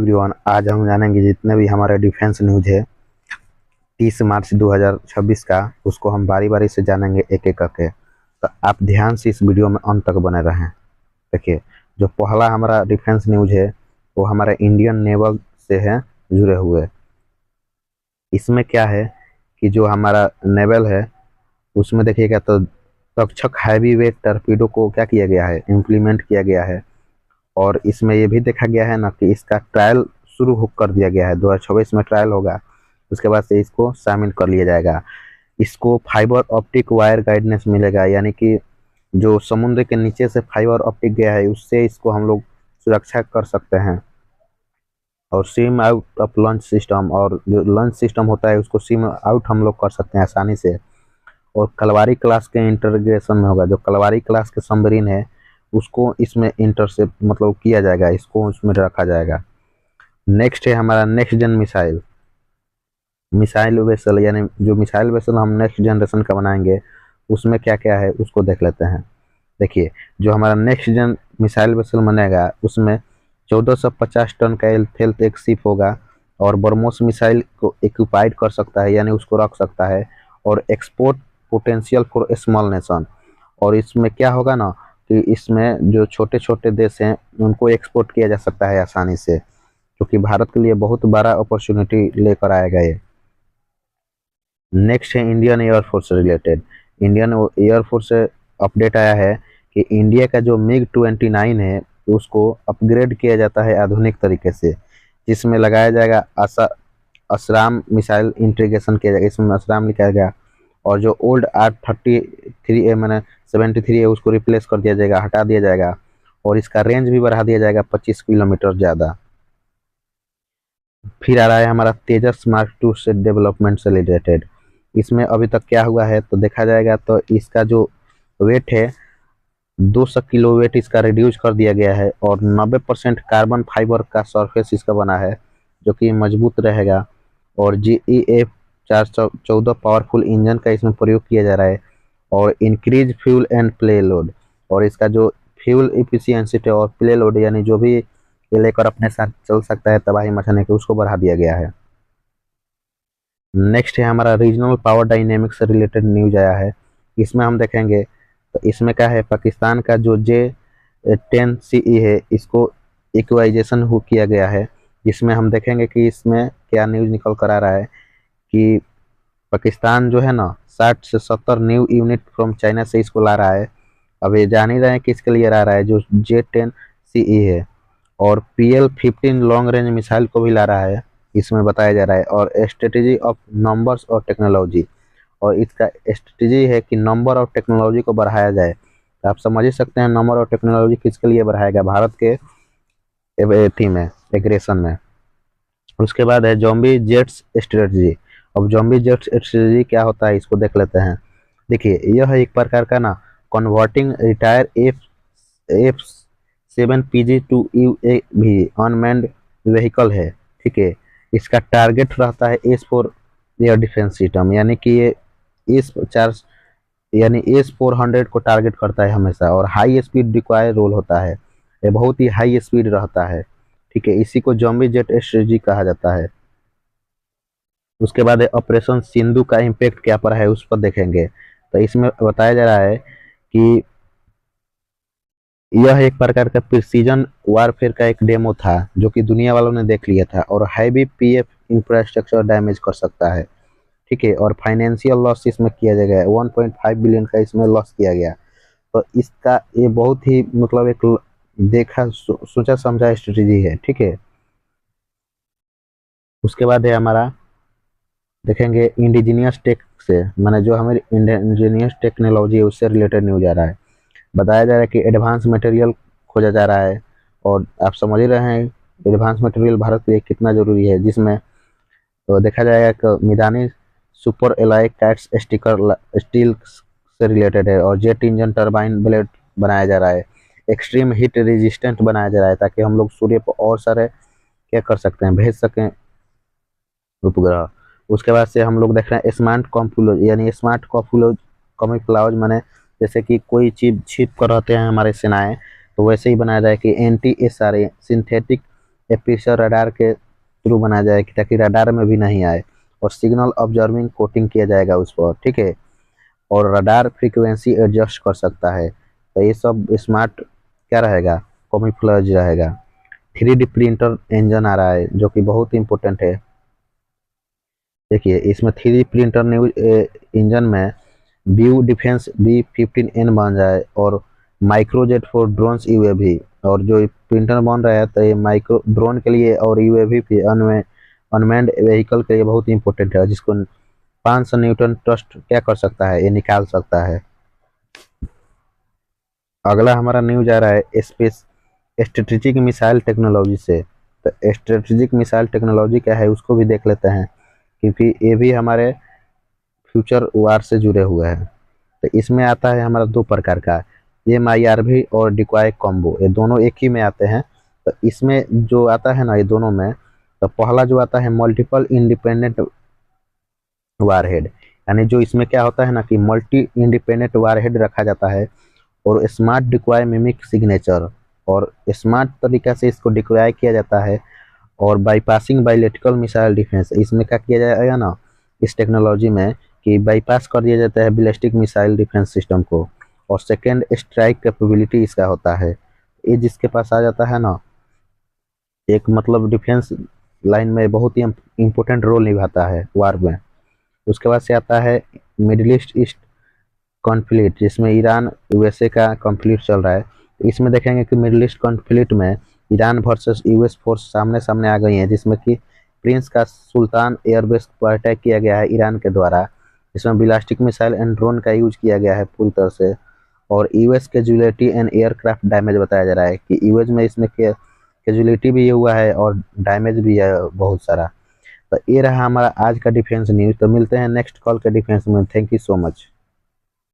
Everyone, आज हम जानेंगे जितने भी हमारे डिफेंस न्यूज है 30 मार्च 2026 का, उसको हम बारी बारी से जानेंगे एक एक करके। तो आप ध्यान से इस वीडियो में अंत तक बने रहें। देखिए, जो पहला हमारा डिफेंस न्यूज है वो हमारे इंडियन नेवल से है जुड़े हुए। इसमें क्या है कि जो हमारा नेवल है उसमें देखिएगा तो तक्षक हैवी वेट टर्पीडो को क्या किया गया है, इम्प्लीमेंट किया गया है। और इसमें ये भी देखा गया है ना कि इसका ट्रायल शुरू कर दिया गया है। 2026 में ट्रायल होगा, उसके बाद से इसको शामिल कर लिया जाएगा। इसको फाइबर ऑप्टिक वायर गाइडेंस मिलेगा, यानी कि जो समुद्र के नीचे से फाइबर ऑप्टिक गया है उससे इसको हम लोग सुरक्षा कर सकते हैं। और SIM out of launch system, और जो लॉन्च सिस्टम होता है उसको सिम आउट हम लोग कर सकते हैं आसानी से। और कलवारी क्लास के इंटीग्रेशन में होगा, जो कलवारी क्लास के सबमरीन है उसको इसमें इंटरसेप्ट मतलब किया जाएगा, इसको उसमें रखा जाएगा। नेक्स्ट है हमारा नेक्स्ट जन मिसाइल वेसल, यानी जो मिसाइल वेसल हम नेक्स्ट जनरेशन का बनाएंगे उसमें क्या क्या है उसको देख लेते हैं। देखिए, जो हमारा नेक्स्ट जन मिसाइल वेसल बनेगा उसमें 1450 टन का हेल्थ एक शिप होगा, और ब्रह्मोस मिसाइल को इक्विपाइड कर सकता है, यानी उसको रख सकता है। और export potential for small nation, और इसमें क्या होगा ना कि इसमें जो छोटे छोटे देश हैं उनको एक्सपोर्ट किया जा सकता है आसानी से, क्योंकि भारत के लिए बहुत बड़ा अपॉर्चुनिटी लेकर आएगा ये। नेक्स्ट है Indian air force related. Indian air force से अपडेट आया है कि इंडिया का जो MiG-29 है उसको अपग्रेड किया जाता है आधुनिक तरीके से, जिसमें लगाया जाएगा असराम मिसाइल इंटीग्रेशन किया जाएगा, इसमें असराम लिखा गया। और जो ओल्ड R-33 मैंने 73 है उसको रिप्लेस कर दिया जाएगा, हटा दिया जाएगा। और इसका रेंज भी बढ़ा दिया जाएगा 25 किलोमीटर ज़्यादा। फिर आ रहा है हमारा तेजस मार्क 2 से डेवलपमेंट से रिलेटेड। इसमें अभी तक क्या हुआ है तो देखा जाएगा तो इसका जो वेट है 200 किलो वेट इसका रिड्यूस कर दिया गया है, और 90% कार्बन फाइबर का सरफेस इसका बना है जो कि मजबूत रहेगा। और GEF 414 पावरफुल इंजन का इसमें प्रयोग किया जा रहा है। और increase fuel and play load, और इसका जो फ्यूल इफिशियंसी है और प्ले लोड, यानी जो भी ये लेकर अपने साथ चल सकता है तबाही मचाने के, उसको बढ़ा दिया गया है। नेक्स्ट है हमारा रीजनल पावर डायनेमिक्स से रिलेटेड न्यूज आया है। इसमें हम देखेंगे तो इसमें क्या है, पाकिस्तान का जो J-10CE है इसको इक्वाइजेशन हो किया गया है, जिसमें हम देखेंगे कि इसमें क्या न्यूज निकल कर आ रहा है कि पाकिस्तान जो है ना 60 से 70 न्यू यूनिट फ्रॉम चाइना से इसको ला रहा है। अब ये जान ही रहे हैं किसके लिए ला रहा है, जो J-10CE है। और PL-15 लॉन्ग रेंज मिसाइल को भी ला रहा है, इसमें बताया जा रहा है। और स्ट्रेटेजी ऑफ नंबर्स और टेक्नोलॉजी, और इसका स्ट्रेटेजी है कि नंबर और टेक्नोलॉजी को बढ़ाया जाए। तो आप समझ ही सकते हैं नंबर और टेक्नोलॉजी किसके लिए बढ़ाएगा, भारत के थी में एग्रेशन में। उसके बाद है जॉम्बी जेट्स स्ट्रेटजी। अब जॉम्बी जेट्स स्ट्रेटजी क्या होता है इसको देख लेते हैं। देखिए, यह एक प्रकार का ना converting retire F-7PG to UAV unmanned vehicle है, ठीक है। इसका टारगेट रहता है S-4 एयर डिफेंस सिस्टम, यानी कि ये S-400 को टारगेट करता है हमेशा। और हाई स्पीड रिक्वायर रोल होता है, ये बहुत ही हाई स्पीड रहता है, ठीक है। इसी को जॉम्बी जेट स्ट्रेटजी कहा जाता है। उसके बाद ऑपरेशन सिंधु का इम्पैक्ट क्या पर है उस पर देखेंगे। तो इसमें बताया जा रहा है कि यह एक प्रकार का प्रिसीजन वारफेयर का एक डेमो था जो कि दुनिया वालों ने देख लिया था, और हैवी PF इंफ्रास्ट्रक्चर डैमेज कर सकता है, ठीक है। और फाइनेंशियल लॉस इसमें किया जाएगा, 1.5 बिलियन का इसमें लॉस किया गया। तो इसका ये बहुत ही मतलब एक देखा सोचा समझा स्ट्रेटेजी है, ठीक है। उसके बाद है हमारा देखेंगे इंडिजीनियस टेक से, माने जो हमारी इंडिजीनियस टेक्नोलॉजी है उससे रिलेटेड न्यूज आ रहा है। बताया जा रहा है कि एडवांस मटेरियल खोजा जा रहा है, और आप समझ ही रहे हैं एडवांस मटेरियल भारत के लिए कितना जरूरी है, जिसमें तो देखा जाएगा कि Midhani super alloy cats steel से रिलेटेड है। और जेट इंजन टरबाइन ब्लेड बनाया जा रहा है, एक्सट्रीम हीट रेजिस्टेंट बनाया जा रहा है, ताकि हम लोग सूर्य पर और सारे क्या कर सकते हैं, भेज सकें उपग्रह। उसके बाद से हम लोग देख रहे हैं स्मार्ट कॉम्फ्यूज, यानी स्मार्ट कॉम्फ्यूज माने जैसे कि कोई चीज छिप कर रहते हैं हमारे सेनाएं, तो वैसे ही बनाया जाए कि NTSRA सिंथेटिक एपर्चर रडार के थ्रू बनाया जाएगा ताकि रडार में भी नहीं आए, और सिग्नल ऑब्जर्विंग कोटिंग किया जाएगा उस पर, ठीक है। और रडार फ्रीक्वेंसी एडजस्ट कर सकता है। तो ये सब स्मार्ट क्या रहेगा, कैमोफ्लेज रहेगा। 3D प्रिंटर इंजन आ रहा है जो कि बहुत इंपॉर्टेंट है। देखिए इसमें 3D प्रिंटर न्यूज इंजन में व्यू डिफेंस B-15N बन जाए, और माइक्रोजेट फॉर ड्रोन्स यूएवी, और जो प्रिंटर बन रहा है तो ये माइक्रो ड्रोन के लिए और यूएवी के अनमैन्ड व्हीकल के लिए बहुत इंपॉर्टेंट है, जिसको 500 न्यूटन ट्रस्ट क्या कर सकता है, ये निकाल सकता है। अगला हमारा न्यूज आ रहा है स्पेस स्ट्रेटेजिक मिसाइल टेक्नोलॉजी से। तो स्ट्रेटेजिक मिसाइल टेक्नोलॉजी क्या है उसको भी देख लेते हैं, क्योंकि ये भी हमारे फ्यूचर वार से जुड़े हुए हैं। तो इसमें आता है हमारा दो प्रकार का, MIRV और डिकॉय कॉम्बो, ये दोनों एक ही में आते हैं। तो इसमें जो आता है ना ये दोनों में, तो पहला जो आता है मल्टीपल इंडिपेंडेंट वारहेड, यानी जो इसमें क्या होता है ना कि मल्टी इंडिपेंडेंट वारहेड रखा जाता है, और स्मार्ट डिक्वाय मिमिक सिग्नेचर, और स्मार्ट तरीका से इसको डिक्वाय किया जाता है, और बाईपासिंग बायोलॉजिकल मिसाइल डिफेंस, इसमें क्या किया जाएगा ना इस टेक्नोलॉजी में कि बाईपास कर दिया जाता है बैलिस्टिक मिसाइल डिफेंस सिस्टम को, और सेकेंड स्ट्राइक कैपेबिलिटी इसका होता है। ये जिसके पास आ जाता है ना, एक मतलब डिफेंस लाइन में बहुत ही इम्पोर्टेंट रोल निभाता है वार में। उसके बाद से आता है मिडिल ईस्ट कॉन्फ्लिक्ट, जिसमें ईरान USA का कॉन्फ्लिक्ट चल रहा है। तो इसमें देखेंगे कि मिडिल ईस्ट कॉन्फ्लिक्ट में ईरान वर्सेस US फोर्स सामने सामने आ गई हैं, जिसमें कि प्रिंस का सुल्तान एयरबेस पर अटैक किया गया है ईरान के द्वारा, जिसमें बैलिस्टिक मिसाइल एंड ड्रोन का यूज किया गया है पूरी तरह से, और US casualty and aircraft damage बताया जा रहा है कि US में इसमें कैजुअलिटी भी हुआ है और डैमेज भी है बहुत सारा। तो ये रहा हमारा आज का डिफेंस न्यूज। तो मिलते हैं नेक्स्ट कॉल के डिफेंस में। Thank you so much.